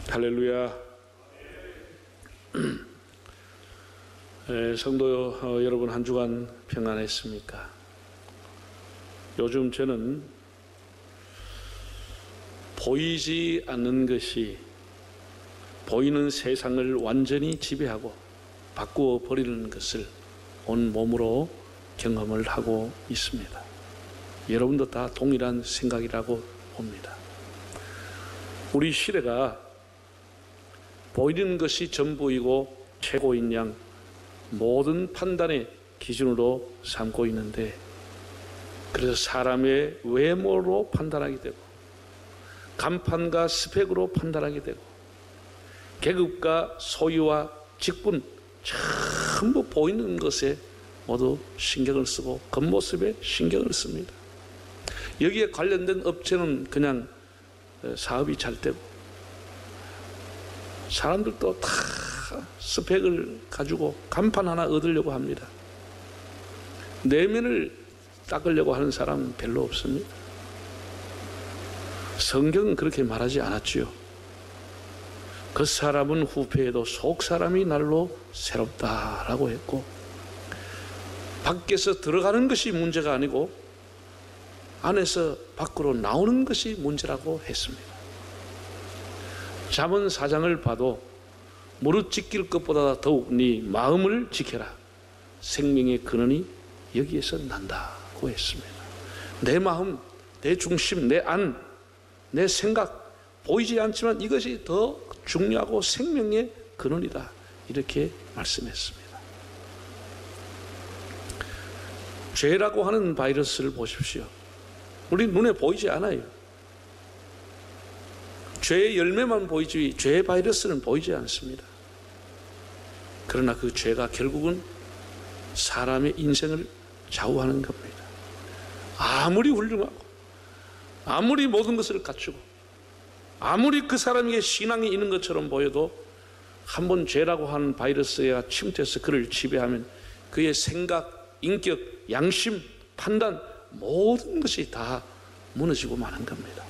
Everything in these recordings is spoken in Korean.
할렐루야. 성도 여러분, 한 주간 평안했습니까? 요즘 저는 보이지 않는 것이 보이는 세상을 완전히 지배하고 바꾸어 버리는 것을 온 몸으로 경험을 하고 있습니다. 여러분도 다 동일한 생각이라고 봅니다. 우리 시대가 보이는 것이 전부이고 최고인 양 모든 판단의 기준으로 삼고 있는데, 그래서 사람의 외모로 판단하게 되고 간판과 스펙으로 판단하게 되고 계급과 소유와 직분 전부 보이는 것에 모두 신경을 쓰고 겉모습에 신경을 씁니다. 여기에 관련된 업체는 그냥 사업이 잘 되고 사람들도 다 스펙을 가지고 간판 하나 얻으려고 합니다. 내면을 닦으려고 하는 사람은 별로 없습니다. 성경은 그렇게 말하지 않았지요. 그 사람은 후패에도 속 사람이 날로 새롭다라고 했고, 밖에서 들어가는 것이 문제가 아니고 안에서 밖으로 나오는 것이 문제라고 했습니다. 잠언 4장을 봐도 무릇 지킬 것보다 더욱 네 마음을 지켜라. 생명의 근원이 여기에서 난다고 했습니다. 내 마음, 내 중심, 내 안, 내 생각, 보이지 않지만 이것이 더 중요하고 생명의 근원이다, 이렇게 말씀했습니다. 죄라고 하는 바이러스를 보십시오. 우리 눈에 보이지 않아요. 죄의 열매만 보이지 죄의 바이러스는 보이지 않습니다. 그러나 그 죄가 결국은 사람의 인생을 좌우하는 겁니다. 아무리 훌륭하고 아무리 모든 것을 갖추고 아무리 그 사람에게 신앙이 있는 것처럼 보여도 한번 죄라고 하는 바이러스가 침투해서 그를 지배하면 그의 생각, 인격, 양심, 판단 모든 것이 다 무너지고 마는 겁니다.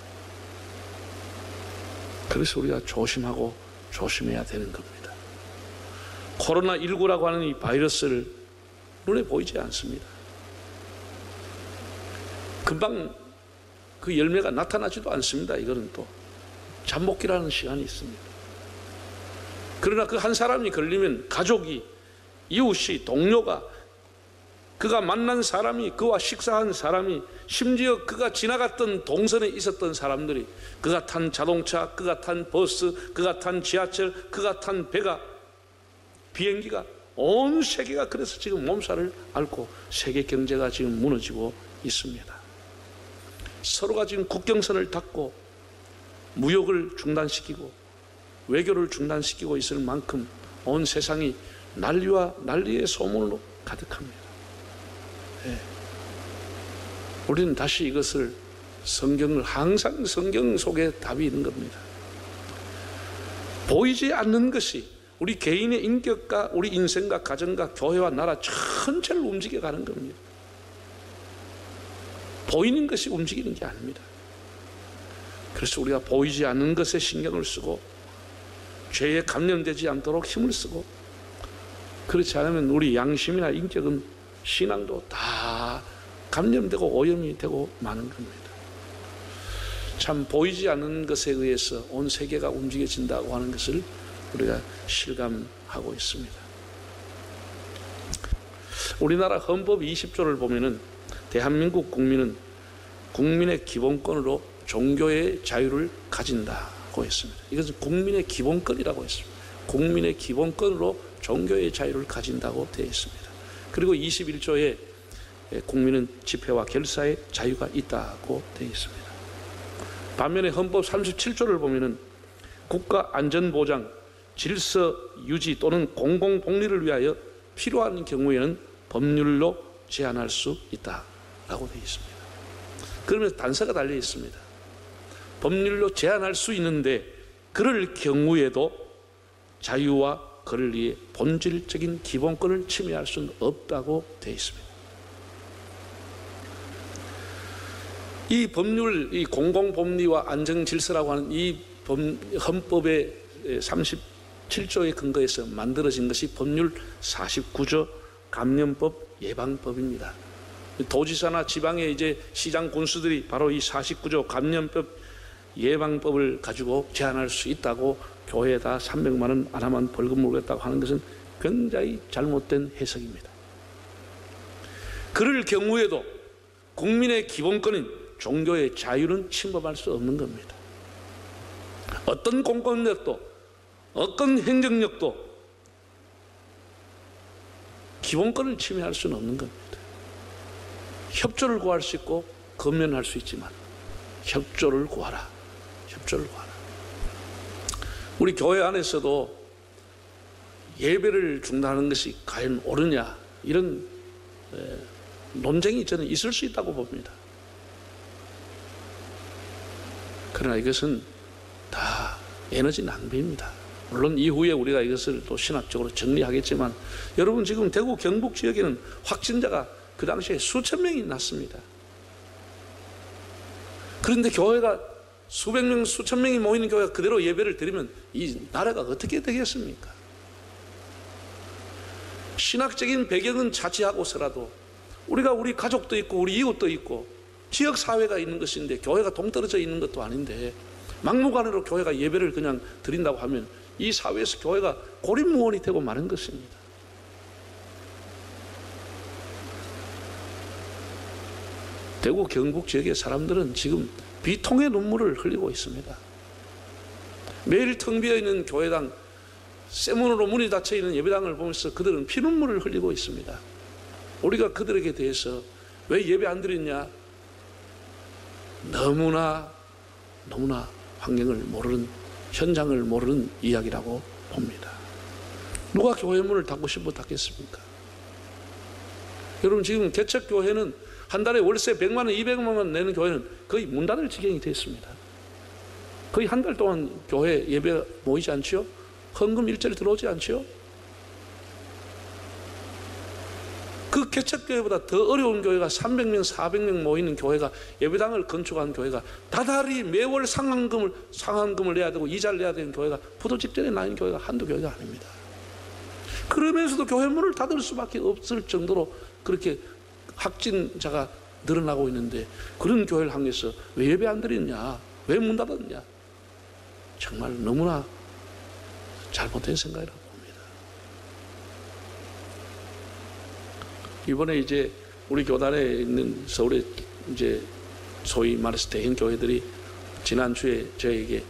그래서 우리가 조심하고 조심해야 되는 겁니다. 코로나19라고 하는 이 바이러스를 눈에 보이지 않습니다. 금방 그 열매가 나타나지도 않습니다. 이거는 또 잠복기라는 시간이 있습니다. 그러나 그 한 사람이 걸리면 가족이, 이웃이, 동료가, 그가 만난 사람이, 그와 식사한 사람이, 심지어 그가 지나갔던 동선에 있었던 사람들이, 그가 탄 자동차, 그가 탄 버스, 그가 탄 지하철, 그가 탄 배가, 비행기가, 온 세계가 그래서 지금 몸살을 앓고 세계 경제가 지금 무너지고 있습니다. 서로가 지금 국경선을 닫고 무역을 중단시키고 외교를 중단시키고 있을 만큼 온 세상이 난리와 난리의 소문으로 가득합니다. 네. 우리는 다시 이것을 성경을, 항상 성경 속에 답이 있는 겁니다. 보이지 않는 것이 우리 개인의 인격과 우리 인생과 가정과 교회와 나라 전체를 움직여가는 겁니다. 보이는 것이 움직이는 게 아닙니다. 그래서 우리가 보이지 않는 것에 신경을 쓰고 죄에 감염되지 않도록 힘을 쓰고, 그렇지 않으면 우리 양심이나 인격은, 신앙도 다 감염되고 오염이 되고 마는 겁니다. 참 보이지 않는 것에 의해서 온 세계가 움직여진다고 하는 것을 우리가 실감하고 있습니다. 우리나라 헌법 20조를 보면은 대한민국 국민은 국민의 기본권으로 종교의 자유를 가진다고 했습니다. 이것은 국민의 기본권이라고 했습니다. 국민의 기본권으로 종교의 자유를 가진다고 되어 있습니다. 그리고 21조에 국민은 집회와 결사의 자유가 있다고 되어 있습니다. 반면에 헌법 37조를 보면은 국가 안전보장, 질서 유지 또는 공공복리를 위하여 필요한 경우에는 법률로 제한할 수 있다라고 되어 있습니다. 그러면서 단서가 달려 있습니다. 법률로 제한할 수 있는데 그럴 경우에도 자유와 권리의 본질적인 기본권을 침해할 수는 없다고 되어 있습니다. 이 법률, 이 공공법리와 안정질서라고 하는 이 헌법의 제37조에 근거해서 만들어진 것이 법률 49조 감염법 예방법입니다. 도지사나 지방의 이제 시장 군수들이 바로 이 49조 감염법 예방법을 가지고 제한할 수 있다고 교회에다 300만 원 안 하면 벌금 물겠다고 하는 것은 굉장히 잘못된 해석입니다. 그럴 경우에도 국민의 기본권인 종교의 자유는 침범할 수 없는 겁니다. 어떤 공권력도 어떤 행정력도 기본권을 침해할 수는 없는 겁니다. 협조를 구할 수 있고 검면할 수 있지만 협조를 구하라. 협조를 구하라. 우리 교회 안에서도 예배를 중단하는 것이 과연 옳으냐 이런 논쟁이 저는 있을 수 있다고 봅니다. 그러나 이것은 다 에너지 낭비입니다. 물론 이후에 우리가 이것을 또 신학적으로 정리하겠지만 여러분 지금 대구 경북 지역에는 확진자가 그 당시에 수천 명이 났습니다. 그런데 교회가 수백 명, 수천 명이 모이는 교회가 그대로 예배를 드리면 이 나라가 어떻게 되겠습니까? 신학적인 배경은 차치하고서라도 우리가 우리 가족도 있고 우리 이웃도 있고 지역사회가 있는 것인데 교회가 동떨어져 있는 것도 아닌데 막무가내로 교회가 예배를 그냥 드린다고 하면 이 사회에서 교회가 고립무원이 되고 마는 것입니다. 대구 경북 지역의 사람들은 지금 비통의 눈물을 흘리고 있습니다. 매일 텅 비어있는 교회당, 쇠문으로 문이 닫혀있는 예배당을 보면서 그들은 피눈물을 흘리고 있습니다. 우리가 그들에게 대해서 왜 예배 안 드렸냐? 너무나 환경을 모르는, 현장을 모르는 이야기라고 봅니다. 누가 교회 문을 닫고 싶어 닫겠습니까? 여러분 지금 개척교회는 한 달에 월세 100만 원, 200만 원 내는 교회는 거의 문 닫을 지경이 됐습니다. 거의 한 달 동안 교회 예배 모이지 않지요? 헌금 일절이 들어오지 않지요? 그 개척교회보다 더 어려운 교회가 300명, 400명 모이는 교회가 예배당을 건축한 교회가 다달이 매월 상한금을 내야 되고 이자를 내야 되는 교회가 부도 직전에 나인 교회가 한두 교회가 아닙니다. 그러면서도 교회 문을 닫을 수밖에 없을 정도로 그렇게 확진자가 늘어나고 있는데 그런 교회를 향해서 왜 예배 안 드렸냐? 왜 문 닫았냐? 정말 너무나 잘못된 생각이라고 봅니다. 이번에 이제 우리 교단에 있는 서울의 이제 소위 말해서 대형 교회들이 지난주에 저에게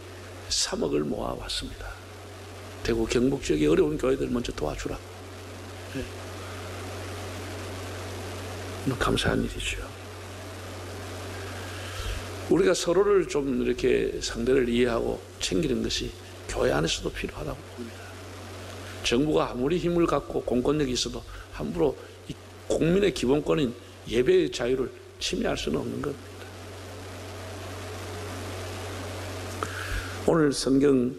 3억을 모아왔습니다. 대구 경북 지역의 어려운 교회들 먼저 도와주라. 네. 너무 감사한 일이죠. 우리가 서로를 좀 이렇게 상대를 이해하고 챙기는 것이 교회 안에서도 필요하다고 봅니다. 정부가 아무리 힘을 갖고 공권력이 있어도 함부로 이 국민의 기본권인 예배의 자유를 침해할 수는 없는 겁니다. 오늘 성경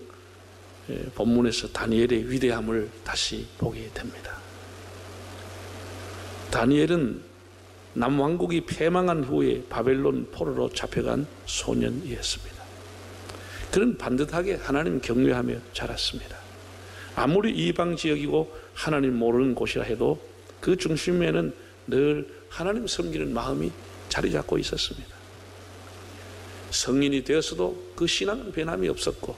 본문에서 다니엘의 위대함을 다시 보게 됩니다. 다니엘은 남왕국이 패망한 후에 바벨론 포로로 잡혀간 소년이었습니다. 그는 반듯하게 하나님 경외하며 자랐습니다. 아무리 이방 지역이고 하나님 모르는 곳이라 해도 그 중심에는 늘 하나님 섬기는 마음이 자리 잡고 있었습니다. 성인이 되었어도 그 신앙은 변함이 없었고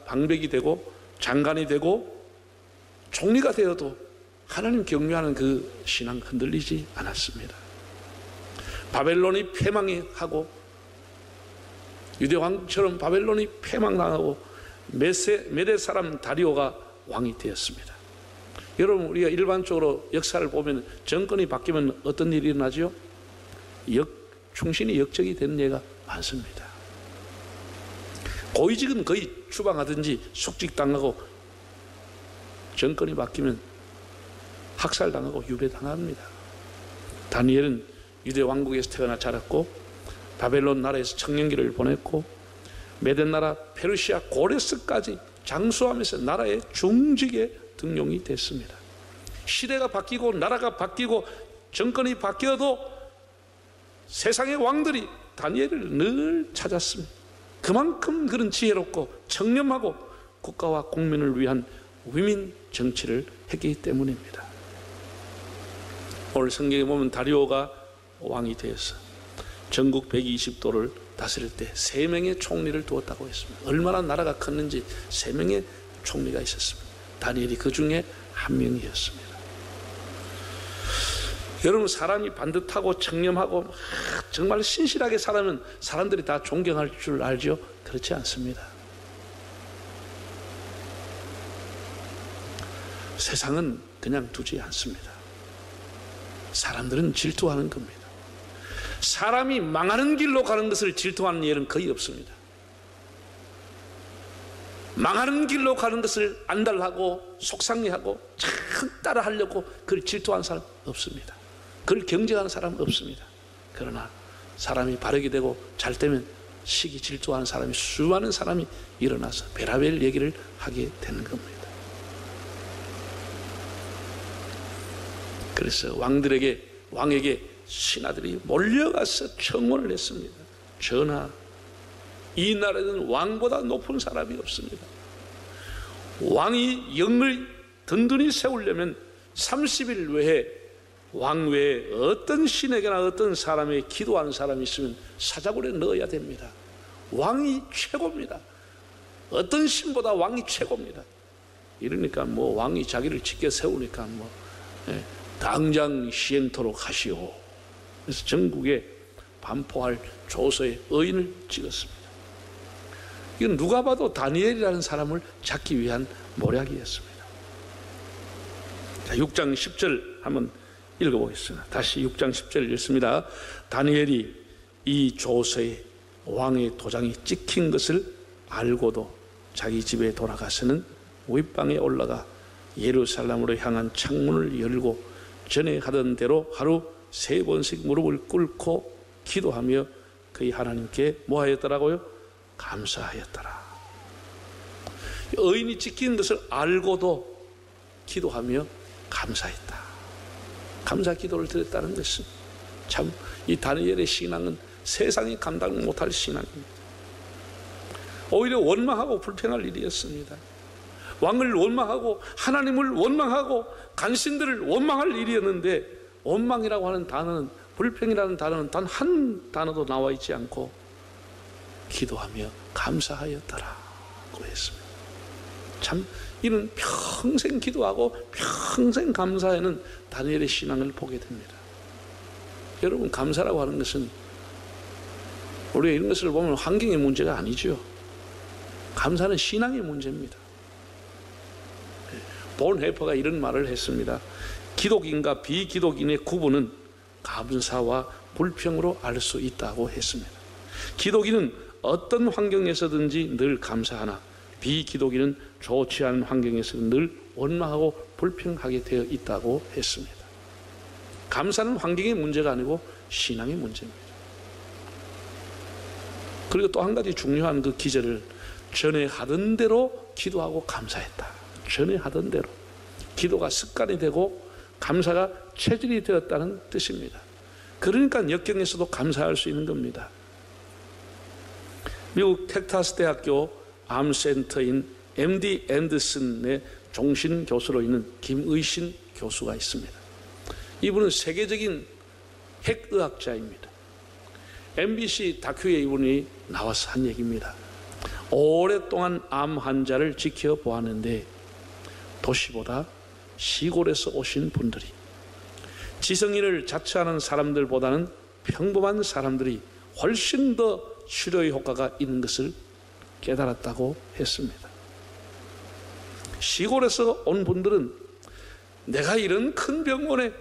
방백이 되고 장관이 되고 총리가 되어도 하나님 경외하는 그 신앙 흔들리지 않았습니다. 바벨론이 패망하고 유대왕처럼 바벨론이 패망당하고 메대 사람 다리오가 왕이 되었습니다. 여러분 우리가 일반적으로 역사를 보면 정권이 바뀌면 어떤 일이 일어나죠? 충신이 역적이 되는 예가 많습니다. 고위직은 거의 추방하든지 숙직당하고 정권이 바뀌면 학살당하고 유배당합니다. 다니엘은 유대 왕국에서 태어나 자랐고 바벨론 나라에서 청년기를 보냈고 메덴 나라 페르시아 고레스까지 장수하면서 나라의 중직에 등용이 됐습니다. 시대가 바뀌고 나라가 바뀌고 정권이 바뀌어도 세상의 왕들이 다니엘을 늘 찾았습니다. 그만큼 그는 지혜롭고 청렴하고 국가와 국민을 위한 위민 정치를 했기 때문입니다. 오늘 성경에 보면 다리오가 왕이 되어서 전국 120도를 다스릴 때 3명의 총리를 두었다고 했습니다. 얼마나 나라가 컸는지 3명의 총리가 있었습니다. 다니엘이 그 중에 한 명이었습니다. 여러분, 사람이 반듯하고 청렴하고 정말 신실하게 살면 사람들이 다 존경할 줄 알죠? 그렇지 않습니다. 세상은 그냥 두지 않습니다. 사람들은 질투하는 겁니다. 사람이 망하는 길로 가는 것을 질투하는 일은 거의 없습니다. 망하는 길로 가는 것을 안달하고 속상해하고 참 따라하려고 그걸 질투하는 사람 없습니다. 그걸 경쟁하는 사람 없습니다. 그러나 사람이 바르게 되고 잘 되면 시기 질투하는 사람이 수많은 사람이 일어나서 베라벨 얘기를 하게 되는 겁니다. 그래서 왕에게 신하들이 몰려가서 청원을 했습니다. 전하, 이 나라에는 왕보다 높은 사람이 없습니다. 왕이 영을 든든히 세우려면 30일 외에 왕 외에 어떤 신에게나 어떤 사람에게 기도하는 사람이 있으면 사자굴에 넣어야 됩니다. 왕이 최고입니다. 어떤 신보다 왕이 최고입니다. 이러니까 뭐 왕이 자기를 지켜 세우니까 뭐 당장 시행토록 하시오. 그래서 전국에 반포할 조서에 의인을 찍었습니다. 이건 누가 봐도 다니엘이라는 사람을 잡기 위한 모략이었습니다. 자, 6장 10절 한번 읽어보겠습니다. 다시 6장 10절 읽습니다. 다니엘이 이 조서에 왕의 도장이 찍힌 것을 알고도 자기 집에 돌아가서는 윗방에 올라가 예루살렘으로 향한 창문을 열고 전에 하던 대로 하루 3번씩 무릎을 꿇고 기도하며 그의 하나님께 뭐 하였더라고요? 감사하였더라. 의인이 찍힌 것을 알고도 기도하며 감사했다. 감사 기도를 드렸다는 것은 참 이 다니엘의 신앙은 세상이 감당 못할 신앙입니다. 오히려 원망하고 불평할 일이었습니다. 왕을 원망하고 하나님을 원망하고 간신들을 원망할 일이었는데, 원망이라고 하는 단어는, 불평이라는 단어는 단 한 단어도 나와 있지 않고 기도하며 감사하였더라고 했습니다. 참 이는 평생 기도하고 평생 감사하는 다니엘의 신앙을 보게 됩니다. 여러분, 감사라고 하는 것은 우리가 이런 것을 보면 환경의 문제가 아니죠. 감사는 신앙의 문제입니다. 본헤퍼가 이런 말을 했습니다. 기독인과 비기독인의 구분은 감사와 불평으로 알 수 있다고 했습니다. 기독인은 어떤 환경에서든지 늘 감사하나 비기독인은 좋지 않은 환경에서 늘 원망하고 불평하게 되어 있다고 했습니다. 감사는 환경의 문제가 아니고 신앙의 문제입니다. 그리고 또 한 가지 중요한 그 기절을 전에 하던 대로 기도하고 감사했다. 전에 하던 대로 기도가 습관이 되고 감사가 체질이 되었다는 뜻입니다. 그러니까 역경에서도 감사할 수 있는 겁니다. 미국 텍사스 대학교 암센터인 MD 앤더슨의 종신 교수로 있는 김의신 교수가 있습니다. 이분은 세계적인 핵의학자입니다. MBC 다큐에 이분이 나와서 한 얘기입니다. 오랫동안 암 환자를 지켜보았는데 도시보다 시골에서 오신 분들이, 지성인을 자처하는 사람들보다는 평범한 사람들이 훨씬 더 치료의 효과가 있는 것을 깨달았다고 했습니다. 시골에서 온 분들은 내가 이런 큰 병원에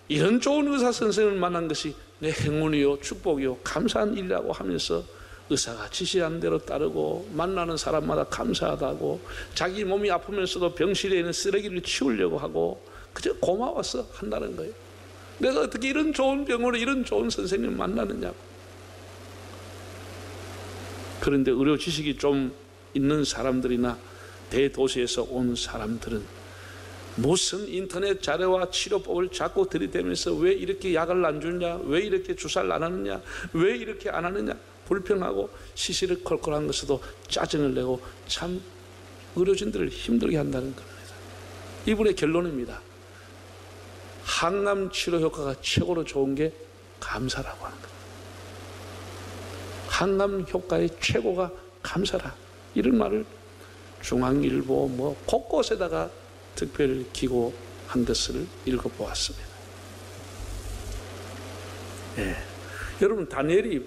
이런 좋은 의사 선생님을 만난 것이 내 행운이요, 축복이요, 감사한 일이라고 하면서 의사가 지시한 대로 따르고 만나는 사람마다 감사하다고, 자기 몸이 아프면서도 병실에 있는 쓰레기를 치우려고 하고 그저 고마워서 한다는 거예요. 내가 어떻게 이런 좋은 병원에 이런 좋은 선생님을 만나느냐고. 그런데 의료 지식이 좀 있는 사람들이나 대도시에서 온 사람들은 무슨 인터넷 자료와 치료법을 자꾸 들이대면서 왜 이렇게 약을 안 주냐, 왜 이렇게 주사를 안 하느냐, 왜 이렇게 안 하느냐 불평하고 시시콜콜한 것에도 짜증을 내고 참 의료진들을 힘들게 한다는 겁니다. 이분의 결론입니다. 항암 치료 효과가 최고로 좋은 게 감사라고 하는 겁니다. 항암 효과의 최고가 감사라. 이런 말을 중앙일보 뭐 곳곳에다가 특별히 기고한 것을 읽어보았습니다. 예. 여러분, 다니엘이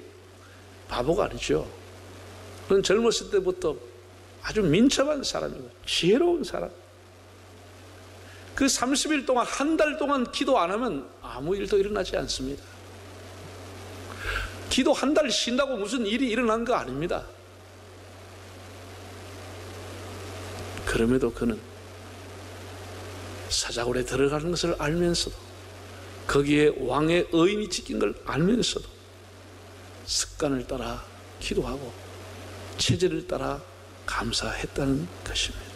바보가 아니죠. 그는 젊었을 때부터 아주 민첩한 사람이고 지혜로운 사람. 그 30일 동안, 한 달 동안 기도 안 하면 아무 일도 일어나지 않습니다. 기도 한 달 쉰다고 무슨 일이 일어난 거 아닙니다. 그럼에도 그는 사자굴에 들어가는 것을 알면서도, 거기에 왕의 의인이 찍힌 걸 알면서도 습관을 따라 기도하고 체질을 따라 감사했다는 것입니다.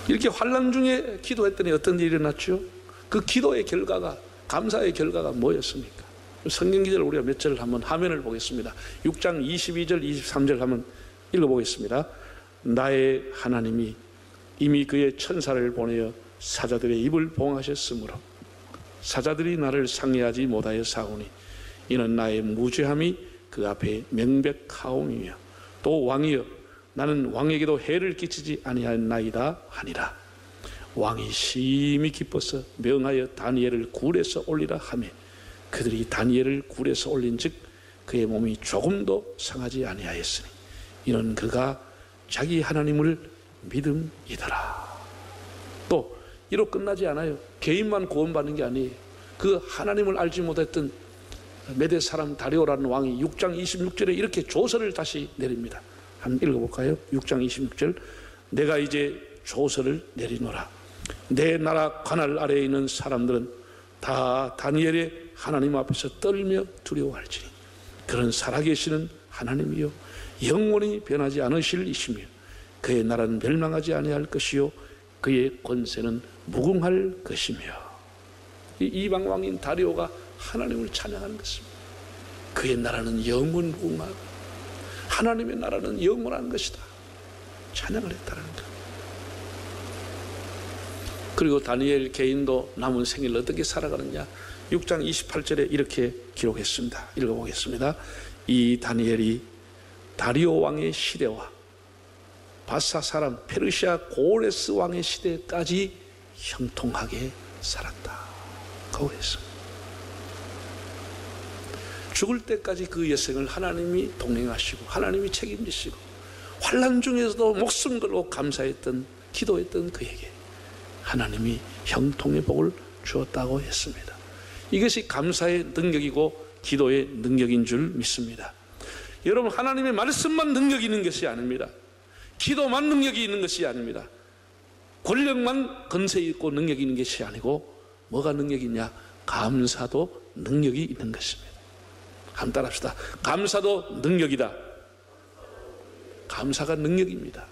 이렇게 환난 중에 기도했더니 어떤 일이 일어났죠? 그 기도의 결과가, 감사의 결과가 뭐였습니까? 성경 기절 우리가 몇 절을 한번 화면을 보겠습니다. 6장 22절 23절 한번 읽어보겠습니다. 나의 하나님이 이미 그의 천사를 보내어 사자들의 입을 봉하셨으므로 사자들이 나를 상해하지 못하여 사오니 이는 나의 무죄함이 그 앞에 명백하옴이며 또 왕이여 나는 왕에게도 해를 끼치지 아니하였나이다 하니라. 왕이 심히 기뻐서 명하여 다니엘을 굴에서 올리라 하며 그들이 다니엘을 굴에서 올린즉 그의 몸이 조금도 상하지 아니하였으니 이는 그가 자기 하나님을 믿음이더라. 또 이로 끝나지 않아요. 개인만 구원받는 게 아니에요. 그 하나님을 알지 못했던 메대 사람 다리오라는 왕이 6장 26절에 이렇게 조서를 다시 내립니다. 한번 읽어볼까요? 6장 26절 내가 이제 조서를 내리노라. 내 나라 관할 아래에 있는 사람들은 다 다니엘의 하나님 앞에서 떨며 두려워할지니 그는 살아계시는 하나님이요 영원히 변하지 않으실 이시며 그의 나라는 멸망하지 아니할 것이요 그의 권세는 무궁할 것이며. 이방 왕인 다리오가 하나님을 찬양하는 것입니다. 그의 나라는 영원 무궁하고 하나님의 나라는 영원한 것이다. 찬양을 했다는 것. 그리고 다니엘 개인도 남은 생일을 어떻게 살아가느냐. 6장 28절에 이렇게 기록했습니다. 읽어보겠습니다. 이 다니엘이 다리오 왕의 시대와 바사 사람 페르시아 고레스 왕의 시대까지 형통하게 살았다. 그랬습니다. 죽을 때까지 그 여생을 하나님이 동행하시고 하나님이 책임지시고 환난 중에서도 목숨 걸고 감사했던, 기도했던 그에게 하나님이 형통의 복을 주었다고 했습니다. 이것이 감사의 능력이고 기도의 능력인 줄 믿습니다. 여러분, 하나님의 말씀만 능력이 있는 것이 아닙니다. 기도만 능력이 있는 것이 아닙니다. 권력만 건세 있고 능력이 있는 것이 아니고 뭐가 능력이 있냐? 감사도 능력이 있는 것입니다. 한번 따라합시다. 감사도 능력이다. 감사가 능력입니다.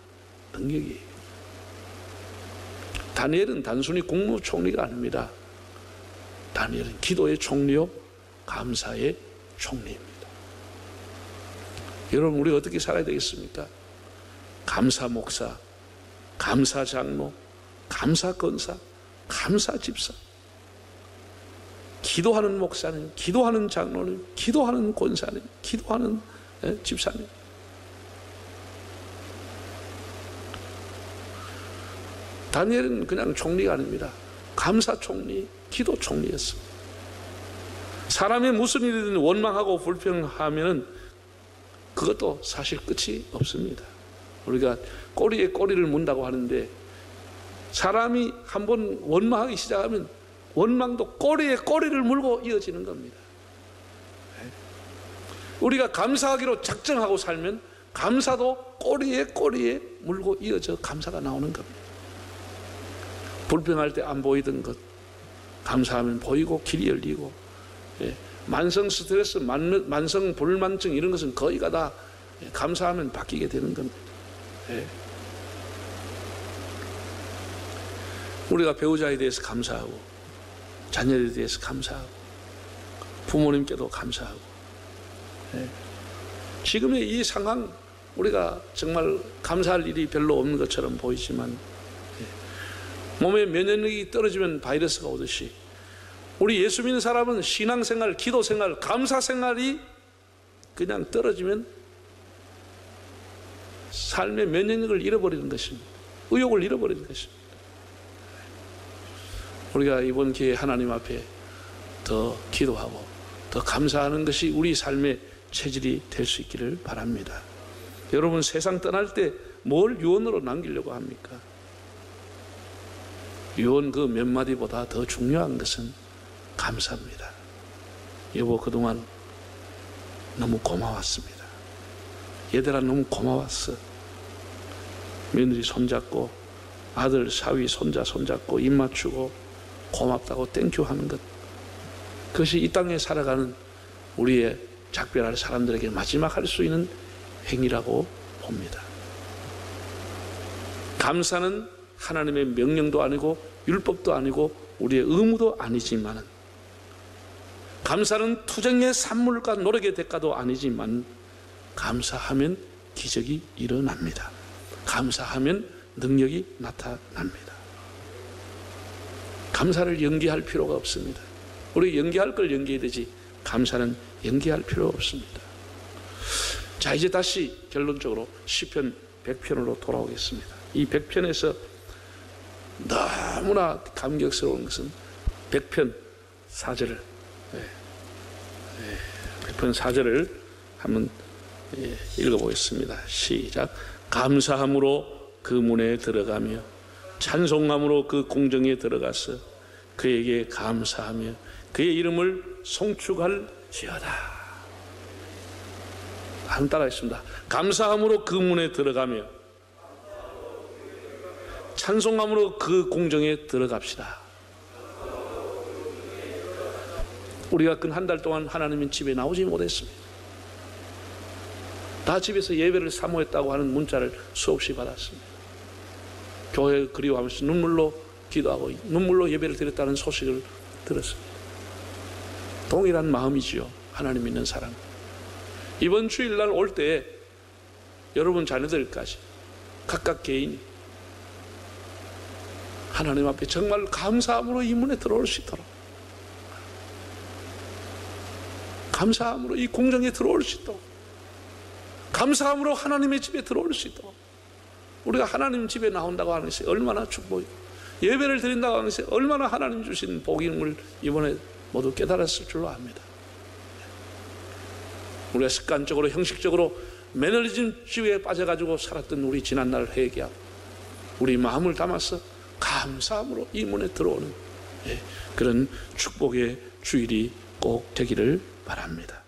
능력이에요. 다니엘은 단순히 국무총리가 아닙니다. 다니엘은 기도의 총리요 감사의 총리입니다. 여러분, 우리가 어떻게 살아야 되겠습니까? 감사 목사, 감사 장로, 감사 권사, 감사 집사, 기도하는 목사님, 기도하는 장로님, 기도하는 권사님, 기도하는 집사님. 다니엘은 그냥 총리가 아닙니다. 감사 총리, 기도 총리였습니다. 사람이 무슨 일이든 원망하고 불평하면 그것도 사실 끝이 없습니다. 우리가 꼬리에 꼬리를 문다고 하는데 사람이 한번 원망하기 시작하면 원망도 꼬리에 꼬리를 물고 이어지는 겁니다. 우리가 감사하기로 작정하고 살면 감사도 꼬리에 꼬리에 물고 이어져 감사가 나오는 겁니다. 불평할 때 안 보이던 것 감사하면 보이고 길이 열리고, 만성 스트레스, 만성 불만증 이런 것은 거의가 다 감사하면 바뀌게 되는 겁니다. 우리가 배우자에 대해서 감사하고 자녀에 대해서 감사하고 부모님께도 감사하고 지금의 이 상황 우리가 정말 감사할 일이 별로 없는 것처럼 보이지만 몸의 면역력이 떨어지면 바이러스가 오듯이 우리 예수 믿는 사람은 신앙생활, 기도생활, 감사생활이 그냥 떨어지면 삶의 면역력을 잃어버리는 것입니다. 의욕을 잃어버리는 것입니다. 우리가 이번 기회에 하나님 앞에 더 기도하고 더 감사하는 것이 우리 삶의 체질이 될 수 있기를 바랍니다. 여러분, 세상 떠날 때 뭘 유언으로 남기려고 합니까? 유언 그 몇 마디보다 더 중요한 것은 감사합니다. 여보, 그동안 너무 고마웠습니다. 얘들아, 너무 고마웠어. 며느리 손잡고 아들 사위 손자 손잡고 입 맞추고 고맙다고 땡큐 하는 것, 그것이 이 땅에 살아가는 우리의 작별할 사람들에게 마지막 할 수 있는 행위라고 봅니다. 감사는 하나님의 명령도 아니고 율법도 아니고 우리의 의무도 아니지만, 감사는 투정의 산물과 노력의 대가도 아니지만, 감사하면 기적이 일어납니다. 감사하면 능력이 나타납니다. 감사를 연기할 필요가 없습니다. 우리 연기할 걸 연기해야 되지 감사는 연기할 필요 없습니다. 자, 이제 다시 결론적으로 시편 100편으로 돌아오겠습니다. 이 100편에서 너무나 감격스러운 것은 100편 4절을 100편 4절을 한번 읽어보겠습니다. 시작. 감사함으로 그 문에 들어가며 찬송함으로 그 공정에 들어가서 그에게 감사하며 그의 이름을 송축할지어다. 한번 따라하겠습니다. 감사함으로 그 문에 들어가며 찬송함으로 그 공정에 들어갑시다. 우리가 근 한 달 동안 하나님의 집에 나오지 못했습니다. 다 집에서 예배를 사모했다고 하는 문자를 수없이 받았습니다. 교회 그리워하면서 눈물로 기도하고 눈물로 예배를 드렸다는 소식을 들었습니다. 동일한 마음이지요. 하나님 믿는 사람. 이번 주일날 올 때 여러분 자녀들까지 각각 개인이 하나님 앞에 정말 감사함으로 이 문에 들어올 수 있도록, 감사함으로 이 공정에 들어올 수 있도록, 감사함으로 하나님의 집에 들어올 수 있도록, 우리가 하나님 집에 나온다고 하는 것이 얼마나 축복이고, 예배를 드린다고 하는 것이 얼마나 하나님 주신 복임을 이번에 모두 깨달았을 줄로 압니다. 우리가 습관적으로 형식적으로 매너리즘주의에 빠져가지고 살았던 우리 지난날 회개하고 우리 마음을 담아서 감사함으로 이 문에 들어오는 그런 축복의 주일이 꼭 되기를 바랍니다.